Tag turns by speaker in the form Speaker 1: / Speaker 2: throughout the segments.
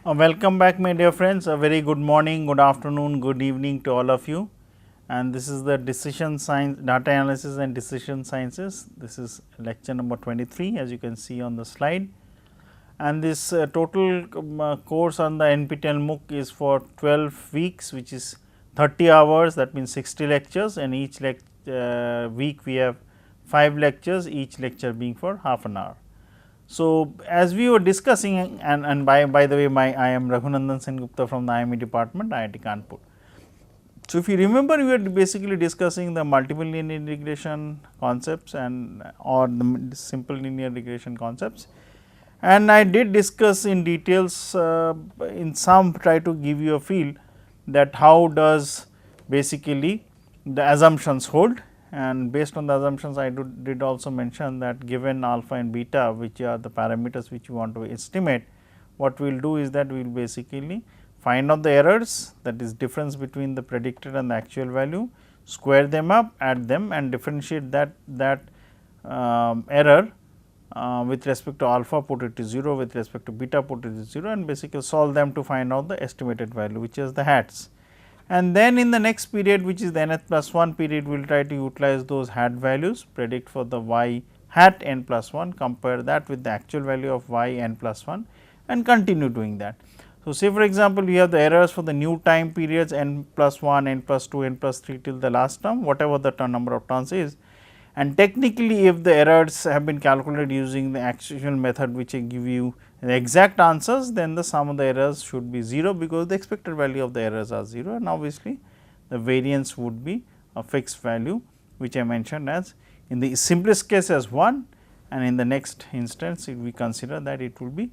Speaker 1: Welcome back my dear friends, a very good morning, good afternoon, good evening to all of you, and this is the decision science, data analysis and decision sciences. This is lecture number 23 as you can see on the slide, and this total course on the NPTEL MOOC is for 12 weeks, which is 30 hours, that means 60 lectures, and each week we have 5 lectures, each lecture being for half an hour. So, as we were discussing, and by the way, I am Raghunandan Sengupta from the IME department, IIT Kanpur. So, if you remember, we were basically discussing the multiple linear regression concepts or the simple linear regression concepts, and I did discuss in details in some, try to give you a feel that how does basically the assumptions hold. And based on the assumptions, I did also mention that given alpha and beta, which are the parameters which you want to estimate, what we will do is that we will basically find out the errors, that is difference between the predicted and the actual value, square them up, add them and differentiate that error with respect to alpha, put it to 0, with respect to beta, put it to 0, and basically solve them to find out the estimated value, which is the hats. And then in the next period, which is the nth plus 1 period, we will try to utilize those hat values, predict for the y hat n plus 1, compare that with the actual value of y n plus 1 and continue doing that. So, say for example, we have the errors for the new time periods n plus 1, n plus 2, n plus 3 till the last term, whatever the number of turns is. And technically, if the errors have been calculated using the actual method, which I give you the exact answers, then the sum of the errors should be 0, because the expected value of the errors are 0, and obviously the variance would be a fixed value, which I mentioned as in the simplest case as 1, and in the next instance if we consider that it will be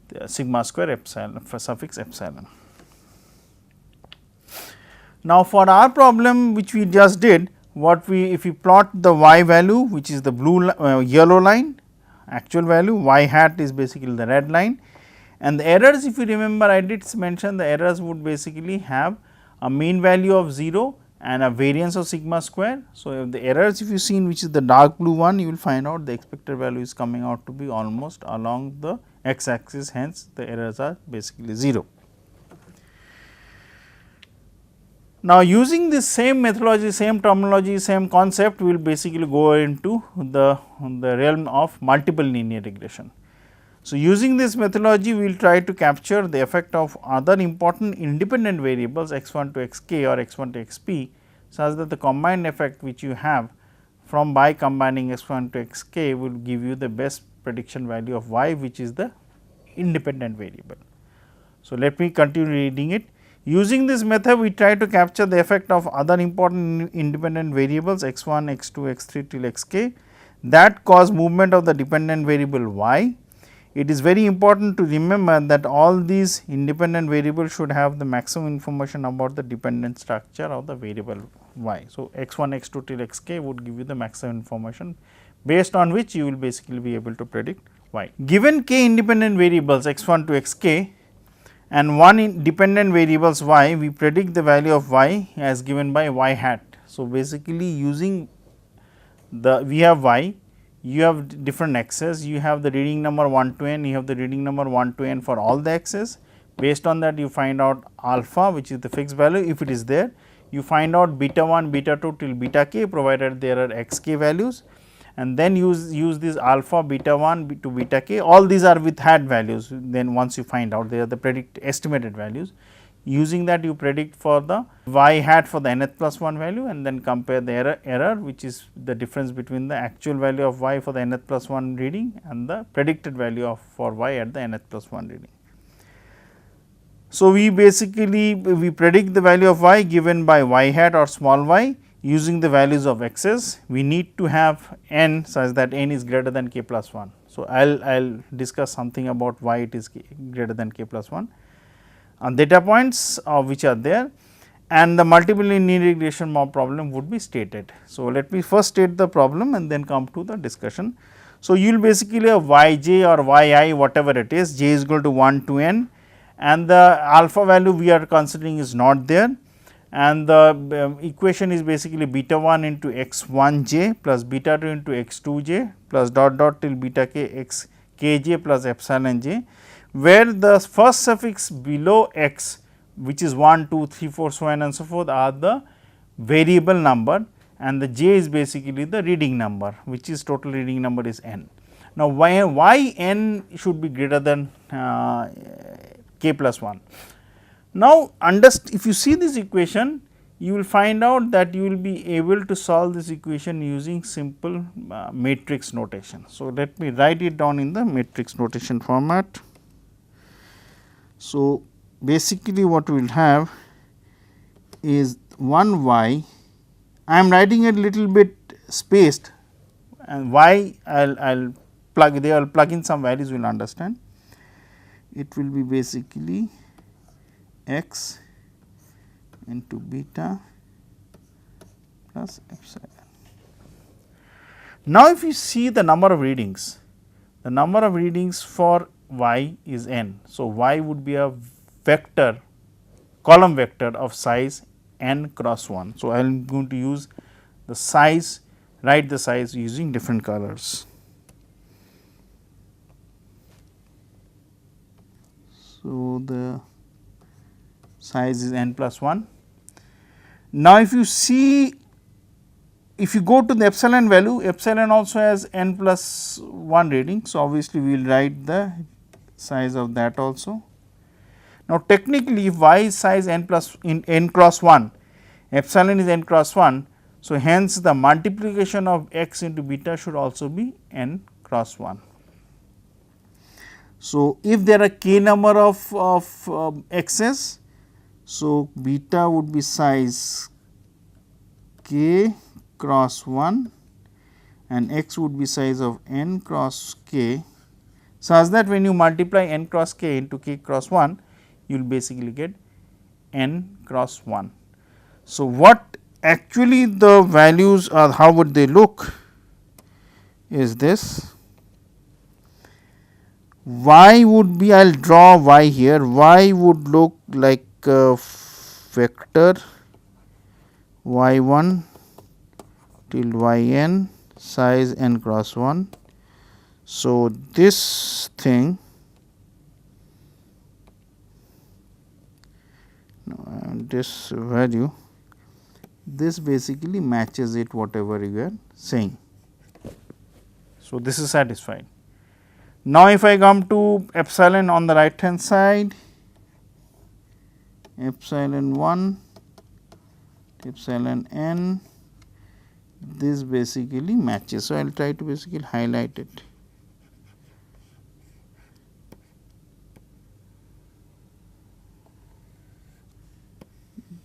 Speaker 1: the sigma square epsilon for suffix epsilon. Now, for our problem which we just did, what we, if we plot the y value, which is the yellow line, actual value, y hat is basically the red line, and the errors, if you remember, I did mention the errors would basically have a mean value of 0 and a variance of sigma square. So, if the errors, if you seen, which is the dark blue one, you will find out the expected value is coming out to be almost along the x axis, hence the errors are basically 0. Now, using this same methodology, same terminology, same concept, we will basically go into the realm of multiple linear regression. So, using this methodology, we will try to capture the effect of other important independent variables x 1 to x k or x 1 to x p, such that the combined effect which you have from by combining x 1 to x k will give you the best prediction value of y, which is the independent variable. So, let me continue reading it. Using this method, we try to capture the effect of other important independent variables x 1, x 2, x 3 till x k that cause movement of the dependent variable y. It is very important to remember that all these independent variables should have the maximum information about the dependent structure of the variable y. So, x 1, x 2 till x k would give you the maximum information, based on which you will basically be able to predict y. Given k independent variables x 1 to x k and one dependent variables y, we predict the value of y as given by y hat. So, basically using we have y, you have different x's, you have the reading number 1 to n, you have the reading number 1 to n for all the x's. Based on that, you find out alpha, which is the fixed value, if it is there. You find out beta 1, beta 2 till beta k, provided there are x k values, and then use this alpha, beta 1 to beta k, all these are with hat values. Then once you find out, they are the estimated values. Using that, you predict for the y hat for the nth plus 1 value, and then compare the error, which is the difference between the actual value of y for the nth plus 1 reading and the predicted value of for y at the nth plus 1 reading. So, we basically we predict the value of y given by y hat or small y using the values of x's. We need to have n such that n is greater than k plus 1. So, I will discuss something about why it is greater than k plus 1 on data points which are there, and the multiple linear regression problem would be stated. So, let me first state the problem and then come to the discussion. So, you will basically have yj or yi, whatever it is, j is equal to 1 to n, and the alpha value we are considering is not there, and the equation is basically beta 1 into x 1 j plus beta 2 into x 2 j plus dot dot till beta k x k j plus epsilon j, where the first suffix below x, which is 1, 2, 3, 4, so on and so forth, are the variable number, and the j is basically the reading number, which is total reading number is n. Now, why n should be greater than k plus 1? Now, if you see this equation, you will find out that you will be able to solve this equation using simple matrix notation. So, let me write it down in the matrix notation format. So, basically what we will have is 1 y, I am writing it little bit spaced, and y I will plug, they will plug in some values, we will understand. It will be basically x into beta plus epsilon. Now, if you see the number of readings, the number of readings for y is n. So, y would be a vector, column vector of size n cross 1. So, I am going to use the size, write the size using different colors. So, the size is n plus 1. Now, if you see, if you go to the epsilon value, epsilon also has n plus 1 reading. So, obviously, we will write the size of that also. Now, technically, if y is size n plus in n cross 1, epsilon is n cross 1. So, hence the multiplication of x into beta should also be n cross 1. So, if there are k number of x's, so beta would be size k cross 1 and x would be size of n cross k, such that when you multiply n cross k into k cross 1, you will basically get n cross 1. So, what actually the values are, how would they look is this. Y would be, I will draw y here, y would look like a vector y1 till yn size n cross 1. So, this thing this value, this basically matches it whatever you are saying. So, this is satisfied. Now, if I come to epsilon on the right hand side, epsilon 1, epsilon n, this basically matches. So, I will try to basically highlight it.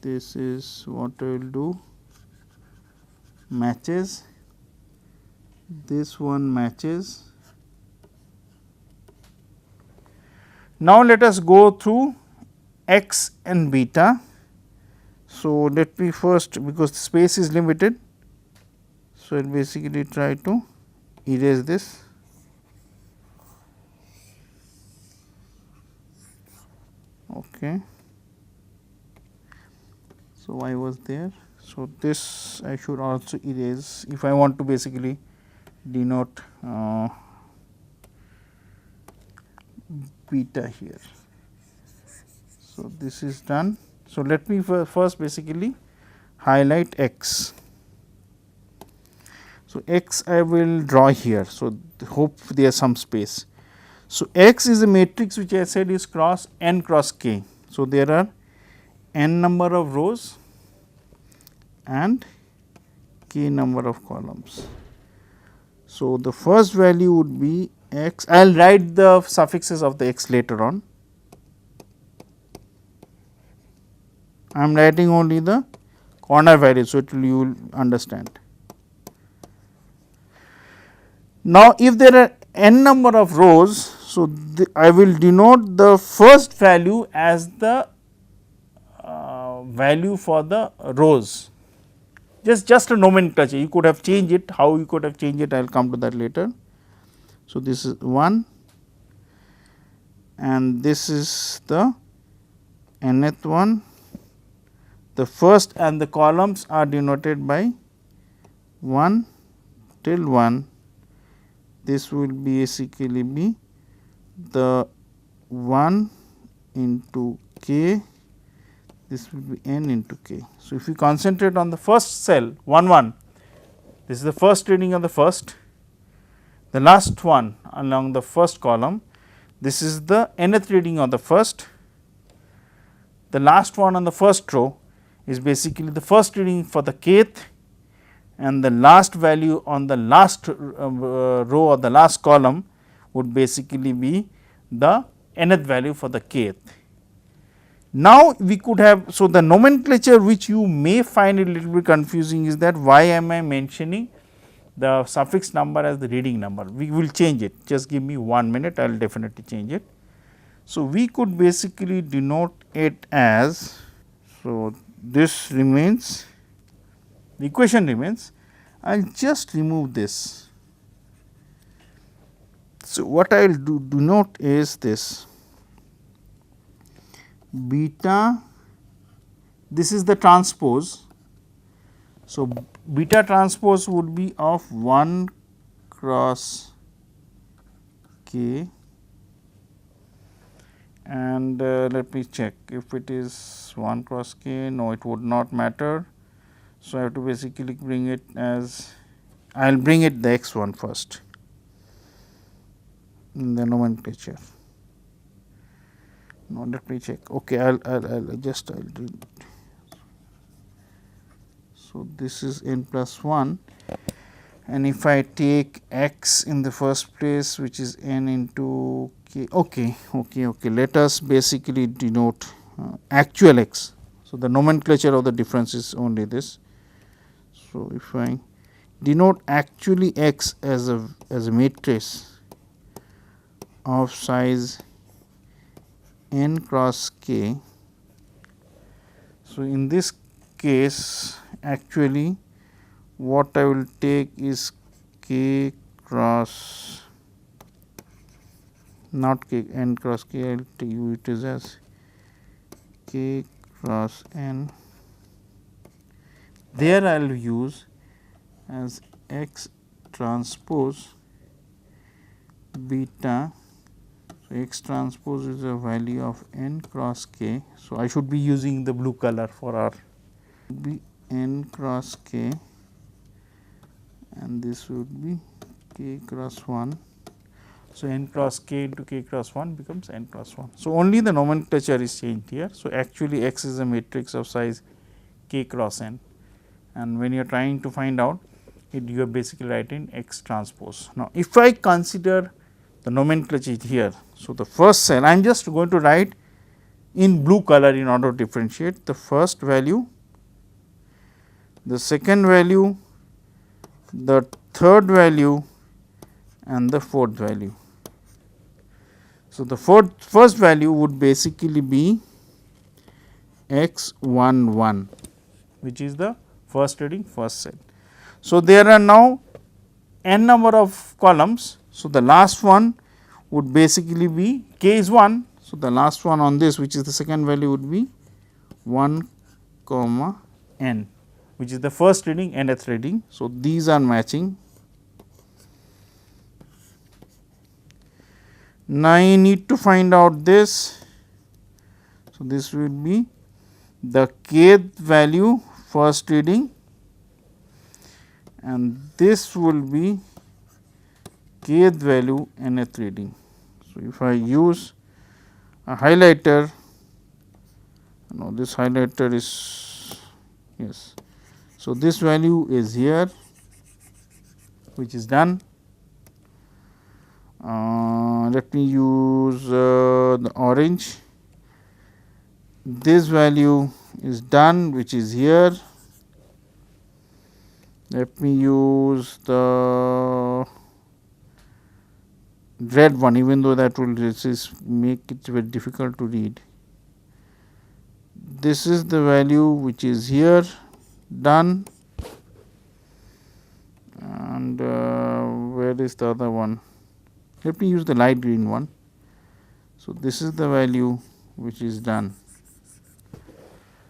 Speaker 1: This is what I will do, matches, this one matches. Now, let us go through x and beta. So, let me first, because the space is limited, so I will basically try to erase this. Okay. So, y was there. So, this I should also erase if I want to basically denote beta here. So, this is done. So, let me first basically highlight x. So, x I will draw here. So, hope there is some space. So, x is a matrix which I said is cross n cross k. So, there are n number of rows and k number of columns. So, the first value would be x, I will write the suffixes of the x later on. I am writing only the corner value, so it will, you will understand. Now, if there are n number of rows, so I will denote the first value as the value for the rows. Just a nomenclature, you could have changed it, how you could have changed it, I will come to that later. So, this is 1 and this is the nth one. The first and the columns are denoted by 1 till 1. This will basically be the 1 into k, this will be n into k. So, if you concentrate on the first cell 1 1, this is the first reading of the first, the last one along the first column, this is the nth reading of the first, the last one on the first row is basically the first reading for the kth, and the last value on the last row or the last column would basically be the nth value for the kth. Now, we could have, so the nomenclature which you may find it a little bit confusing is that why am I mentioning the suffix number as the reading number. We will change it, just give me 1 minute, I will definitely change it. So, we could basically denote it as, so this remains, the equation remains, I will just remove this. So, what I will denote is this beta, this is the transpose. So, beta transpose would be of 1 cross k, and let me check if it is 1 cross k, no, it would not matter. So, I have to basically bring it as, I will bring it the x 1 first in the nomenclature. No, let me check. Okay, I'll do it. So, this is n plus 1, and if I take x in the first place, which is n into k, okay, let us basically denote actual x. So, the nomenclature of the difference is only this. So, if I denote actually x as a matrix of size n cross k. So, in this case actually what I will take is k cross, not k, n cross k, I will use it as k cross n. There I will use as x transpose beta. So, x transpose is a value of n cross k. So, I should be using the blue color for our be n cross k, and this would be k cross 1. So, n cross k into k cross 1 becomes n cross 1. So, only the nomenclature is changed here. So, actually x is a matrix of size k cross n, and when you are trying to find out it, you are basically writing x transpose. Now, if I consider the nomenclature here. So, the first cell I am just going to write in blue color in order to differentiate the first value, the second value, the third value, and the fourth value. So, the first value would basically be x 1 1, which is the first reading first cell. So, there are now n number of columns. So, the last one would basically be k is 1. So, the last one on this, which is the second value, would be 1 comma n, which is the first reading nth reading. So, these are matching. Now, I need to find out this. So, this will be the kth value first reading, and this will be kth value nth reading. So, if I use a highlighter, no, this highlighter is, yes. So, this value is here, which is done. Let me use the orange. This value is done, which is here. Let me use the red one, even though that will make it very difficult to read. This is the value which is here, done, and where is the other one? Let me use the light green one. So, this is the value which is done.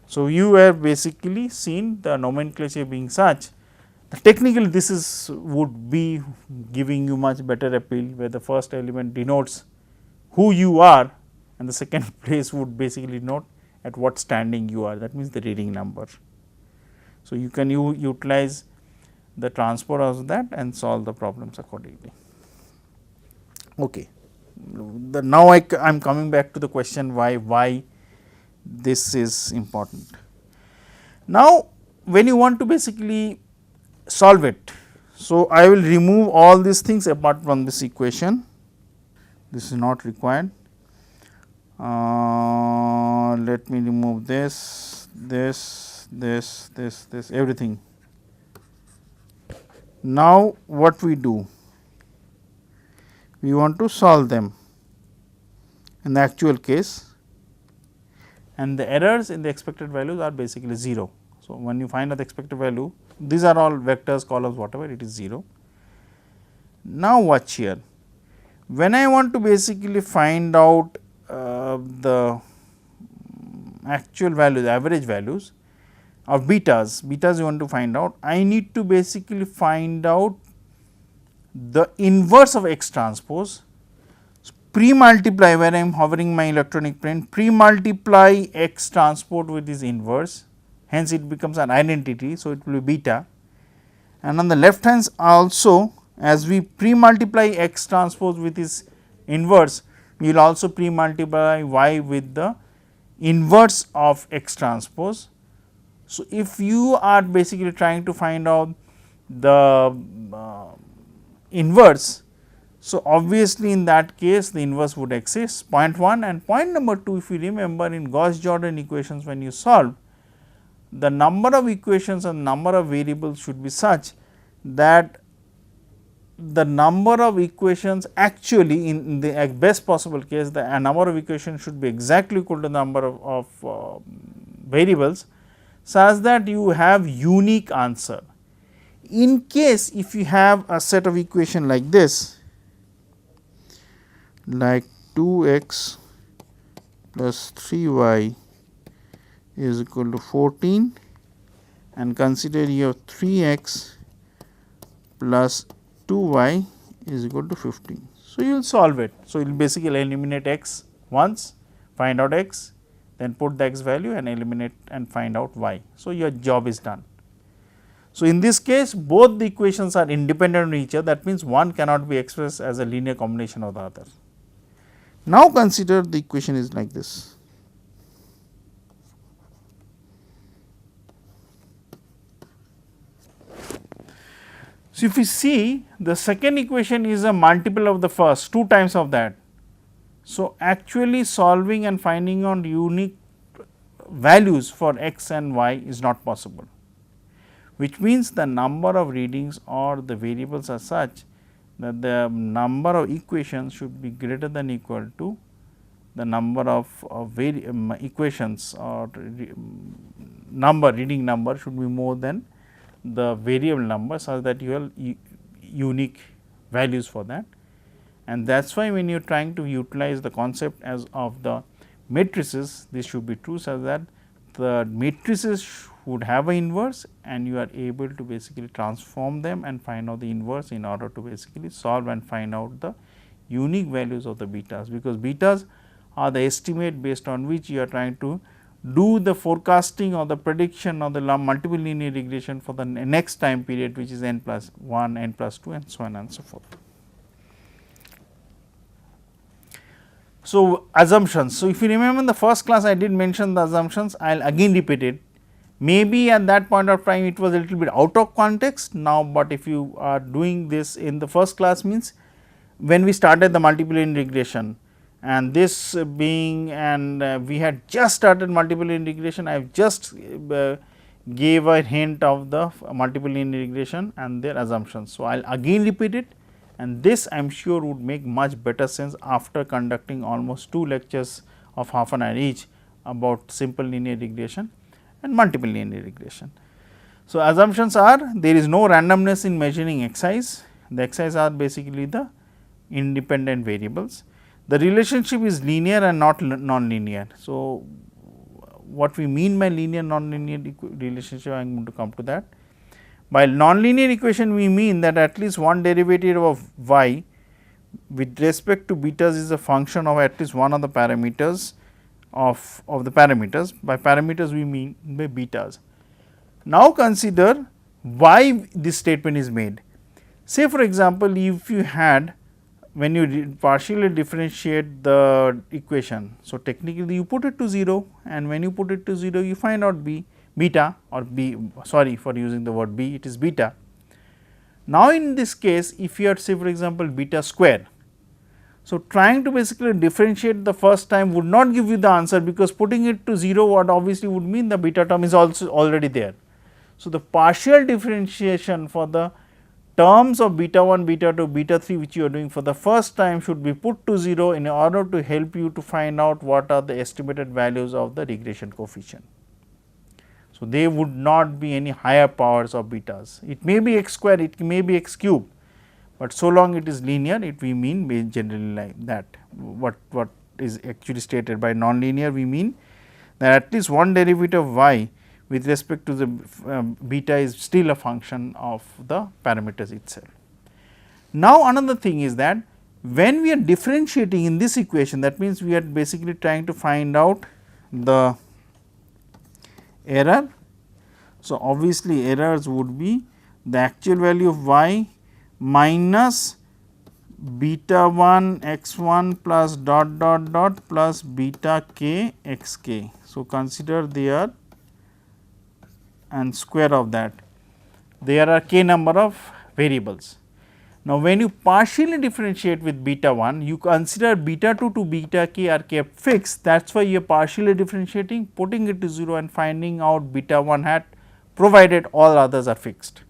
Speaker 1: So, you have basically seen the nomenclature being such. Technically, this is would be giving you much better appeal, where the first element denotes who you are and the second place would basically denote at what standing you are, that means the reading number. So, you can utilize the transpose of that and solve the problems accordingly. Okay. Now, I am coming back to the question why this is important. Now, when you want to basically solve it, so I will remove all these things apart from this equation, this is not required. Let me remove this, everything. Now, what we do? We want to solve them in the actual case, and the errors in the expected values are basically 0. So, when you find out the expected value, these are all vectors, columns, whatever, it is 0. Now, watch here. When I want to basically find out the actual values, average values of betas you want to find out, I need to basically find out the inverse of X transpose, pre-multiply where I am hovering my electronic pen, pre-multiply X transpose with this inverse, hence it becomes an identity. So, it will be beta, and on the left hand also, as we pre-multiply X transpose with this inverse, we will also pre-multiply Y with the inverse of X transpose. So, if you are basically trying to find out the inverse, so obviously in that case the inverse would exist, point 1, and point number 2, if you remember in Gauss-Jordan equations, when you solve, the number of equations and number of variables should be such that the number of equations actually in the best possible case, the number of equations should be exactly equal to the number of variables, such that you have unique answer. In case if you have a set of equation like this, like 2x plus 3y is equal to 14, and consider you have 3x plus 2y is equal to 15. So, you will solve it. So, you will basically eliminate x once, find out x, then put the x value and eliminate and find out y. So, your job is done. So, in this case both the equations are independent of each other, that means one cannot be expressed as a linear combination of the other. Now, consider the equation is like this. So, if you see the second equation is a multiple of the first, 2 times of that. So, actually solving and finding out unique values for x and y is not possible, which means the number of readings or the variables are such that the number of equations should be greater than equal to the number of equations, or reading number should be more than the variable number, such that you have unique values for that. And that is why when you are trying to utilize the concept as of the matrices, this should be true, such that the matrices would have an inverse, and you are able to basically transform them and find out the inverse in order to basically solve and find out the unique values of the betas, because betas are the estimate based on which you are trying to do the forecasting or the prediction of the multiple linear regression for the next time period, which is n plus 1, n plus 2, and so on and so forth. So, assumptions. So, if you remember in the first class I did mention the assumptions, I will again repeat it. Maybe at that point of time it was a little bit out of context now, but if you are doing this in the first class, means when we started the multiple linear regression, and this being, and we had just started multiple linear regression, I have just gave a hint of the multiple linear regression and their assumptions. So, I will again repeat it, and this I am sure would make much better sense after conducting almost 2 lectures of half an hour each about simple linear regression and multiple linear regression. So, assumptions are there is no randomness in measuring xi's, the xi's are basically the independent variables. The relationship is linear and not non-linear. So, what we mean by linear non-linear relationship, I am going to come to that. By non-linear equation we mean that at least one derivative of y with respect to betas is a function of at least one of the parameters of the parameters. By parameters we mean by betas. Now, consider why this statement is made. Say for example, if you had when you partially differentiate the equation. So, technically you put it to 0 and when you put it to 0 you find out beta or sorry for using the word b, it is beta. Now, in this case if you had say for example beta square. So, trying to basically differentiate the first time would not give you the answer, because putting it to 0 what obviously would mean the beta term is also already there. So, the partial differentiation for the terms of beta 1, beta 2, beta 3 which you are doing for the first time should be put to 0 in order to help you to find out what are the estimated values of the regression coefficient. So, they would not be any higher powers of betas. It may be x square, it may be x cube, but so long it is linear, it we mean generally like that. What is actually stated by nonlinear, we mean that at least one derivative of y with respect to the beta is still a function of the parameters itself. Now, another thing is that when we are differentiating in this equation, that means we are basically trying to find out the error. So, obviously errors would be the actual value of y minus beta 1 x 1 plus dot dot dot plus beta k x k. So, consider they are and square of that, there are k number of variables. Now, when you partially differentiate with beta 1, you consider beta 2 to beta k are kept fixed, that is why you are partially differentiating, putting it to 0 and finding out beta 1 hat, provided all others are fixed.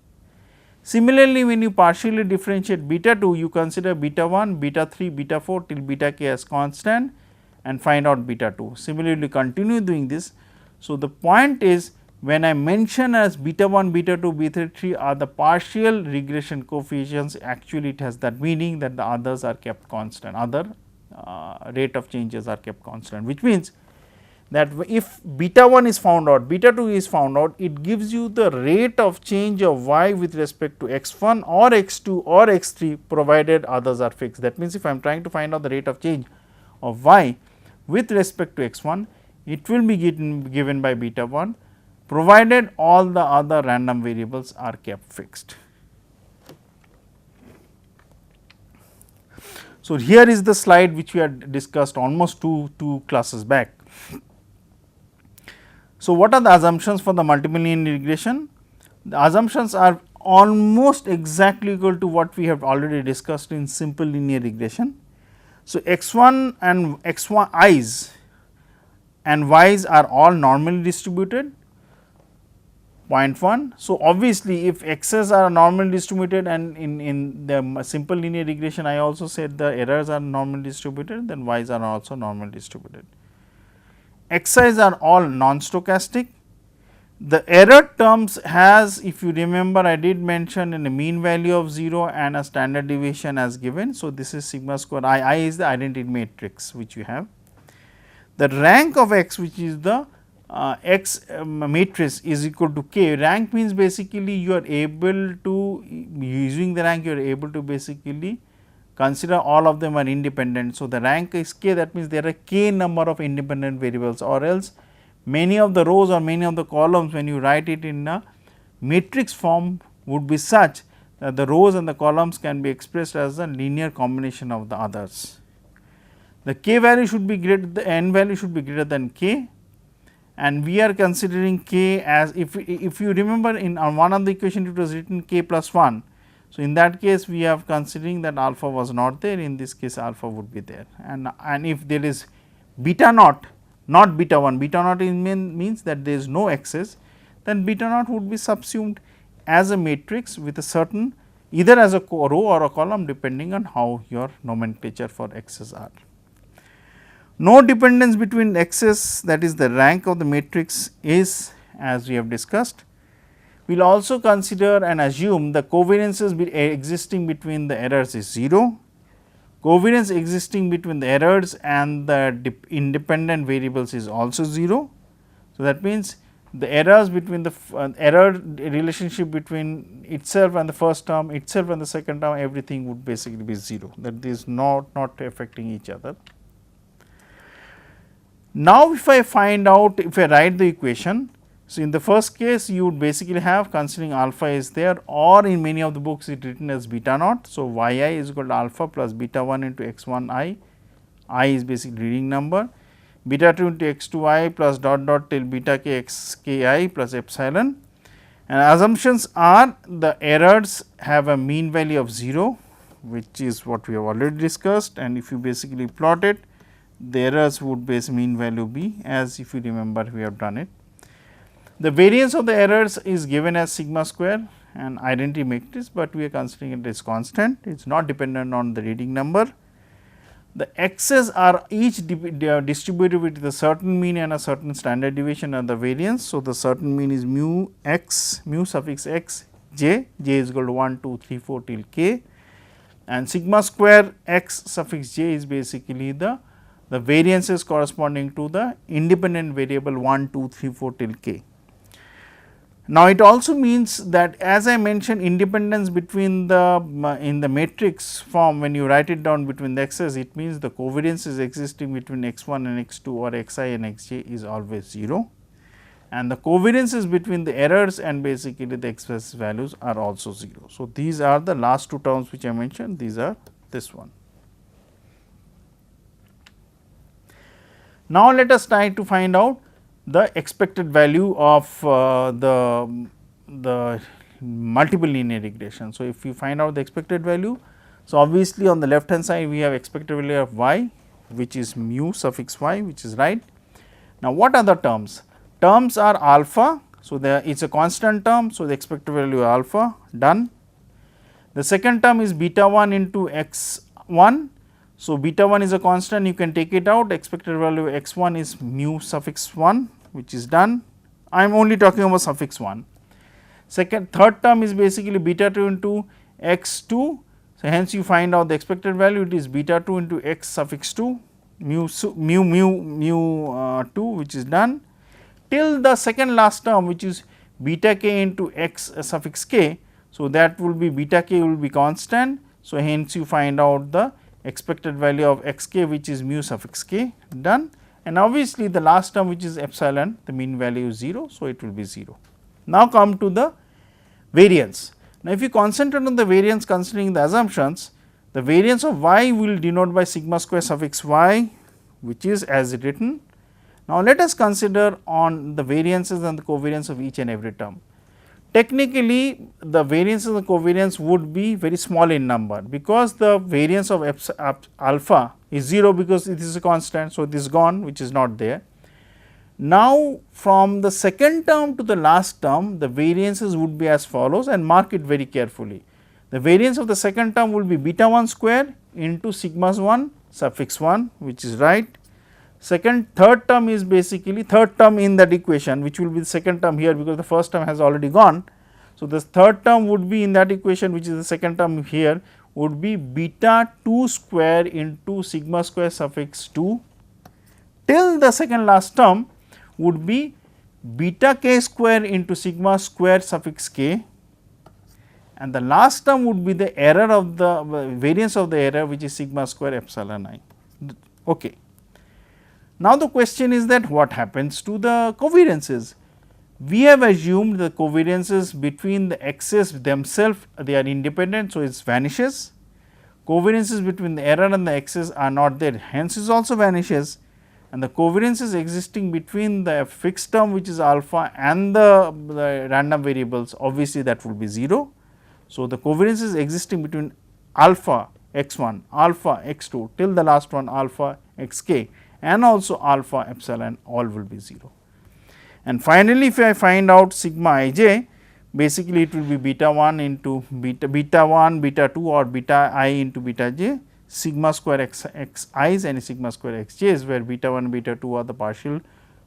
Speaker 1: Similarly, when you partially differentiate beta 2, you consider beta 1, beta 3, beta 4 till beta k as constant and find out beta 2. Similarly, continue doing this. So, the point is, when I mention as beta 1, beta 2, beta 3 are the partial regression coefficients, actually it has that meaning that the others are kept constant, other rate of changes are kept constant, which means that if beta 1 is found out, beta 2 is found out, it gives you the rate of change of y with respect to x 1 or x 2 or x 3, provided others are fixed. That means, if I am trying to find out the rate of change of y with respect to x 1, it will be given by beta 1, provided all the other random variables are kept fixed. So, here is the slide which we had discussed almost two classes back. So, what are the assumptions for the multiple linear regression? The assumptions are almost exactly equal to what we have already discussed in simple linear regression. So, x 1 and x 1 i's and y's are all normally distributed. Point 1. So, obviously, if x's are normally distributed and in the simple linear regression I also said the errors are normally distributed, then y's are also normally distributed. Xi's are all non-stochastic. The error terms has, if you remember, I did mention in a mean value of 0 and a standard deviation as given. So, this is sigma square I is the identity matrix which you have. The rank of x, which is the x matrix, is equal to k. Rank means basically you are able to, using the rank you are able to basically consider all of them are independent. So, the rank is k, that means there are k number of independent variables, or else many of the rows or many of the columns when you write it in a matrix form would be such that the rows and the columns can be expressed as a linear combination of the others. The k value should be greater, the n value should be greater than k, and we are considering k as, if you remember in one of the equation it was written k plus 1. So, in that case we are considering that alpha was not there, in this case alpha would be there, and if there is beta naught, not beta 1, beta naught means that there is no x's, then beta naught would be subsumed as a matrix with a certain, either as a row or a column depending on how your nomenclature for x's are. No dependence between x's, that is the rank of the matrix, is as we have discussed. We will also consider and assume the covariances existing between the errors is 0, covariance existing between the errors and the independent variables is also 0. So, that means the errors between the error relationship between itself and the first term, itself and the second term, everything would basically be 0, that is not affecting each other. Now, if I find out, if I write the equation, so in the first case you would basically have, considering alpha is there, or in many of the books it is written as beta naught. So, y I is equal to alpha plus beta 1 into x 1 I is basically reading number, beta 2 into x 2 I plus dot dot till beta k x k I plus epsilon, and assumptions are the errors have a mean value of 0, which is what we have already discussed, and if you basically plot it, the errors would base mean value be, as if you remember we have done it. The variance of the errors is given as sigma square and identity matrix, but we are considering it as constant, it is not dependent on the reading number. The x's are each distributed with a certain mean and a certain standard deviation and the variance. So, the certain mean is mu x, mu suffix x j, j is equal to 1, 2, 3, 4 till k, and sigma square x suffix j is basically the variances corresponding to the independent variable 1, 2, 3, 4 till k. Now, it also means that, as I mentioned, independence between the in the matrix form, when you write it down between the x's, it means the covariances existing between x 1 and x 2 or x I and x j is always 0, and the covariances between the errors and basically the x's values are also 0. So, these are the last two terms which I mentioned, these are this one. Now, let us try to find out the expected value of the multiple linear regression. So, if you find out the expected value, so obviously on the left hand side we have expected value of y, which is mu suffix y, which is right. Now, what are the terms? Terms are alpha. So, there is a constant term. So, the expected value alpha, done. The second term is beta 1 into x 1. So, beta 1 is a constant, you can take it out, expected value x 1 is mu suffix 1, which is done. I am only talking about suffix 1. Third term is basically beta 2 into x 2. So, hence you find out the expected value, it is beta 2 into x suffix 2 mu 2, which is done, till the second last term, which is beta k into x suffix k. So, that will be beta k will be constant. So, hence you find out the expected value of x k, which is mu suffix k, done, and obviously the last term, which is epsilon, the mean value is 0. So, it will be 0. Now, come to the variance. Now, if you concentrate on the variance considering the assumptions, the variance of y will denote by sigma square suffix y, which is as written. Now, let us consider on the variances and the covariance of each and every term. Technically, the variance and the covariance would be very small in number, because the variance of alpha is 0, because it is a constant. So, this is gone, which is not there. Now, from the second term to the last term, the variances would be as follows, and mark it very carefully. The variance of the second term will be beta 1 square into sigma 1 suffix 1, which is right. Third term is basically third term in that equation, which will be the second term here, because the first term has already gone. So, the third term would be in that equation, which is the second term here, would be beta 2 square into sigma square suffix 2, till the second last term would be beta k square into sigma square suffix k, and the last term would be the error of the variance of the error, which is sigma square epsilon I. Okay. Now, the question is that what happens to the covariances? We have assumed the covariances between the x's themselves, they are independent. So, it vanishes. Covariances between the error and the x's are not there, hence it also vanishes, and the covariances existing between the fixed term, which is alpha, and the random variables, obviously that will be 0. So, the covariances existing between alpha x 1, alpha x 2 till the last one alpha x k, and also alpha epsilon, all will be 0. And finally, if I find out sigma I j, basically it will be beta 1 into beta 1, beta 2 or beta I into beta j, sigma square x i's and sigma square x j's, where beta 1 beta 2 are the partial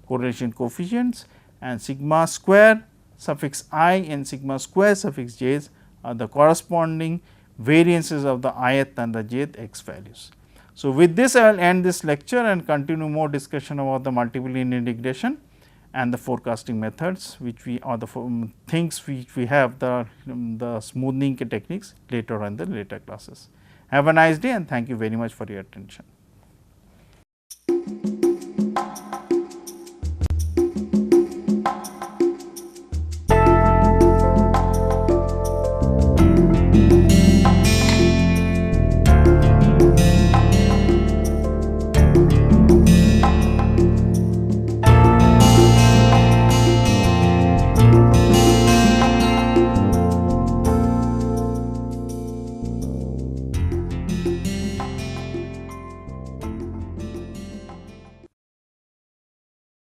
Speaker 1: correlation coefficients, and sigma square suffix I and sigma square suffix j's are the corresponding variances of the ith and the jth x values. So, with this I will end this lecture and continue more discussion about the multiple linear regression, and the forecasting methods which we or the things which we have the smoothing techniques later on in the later classes. Have a nice day and thank you very much for your attention.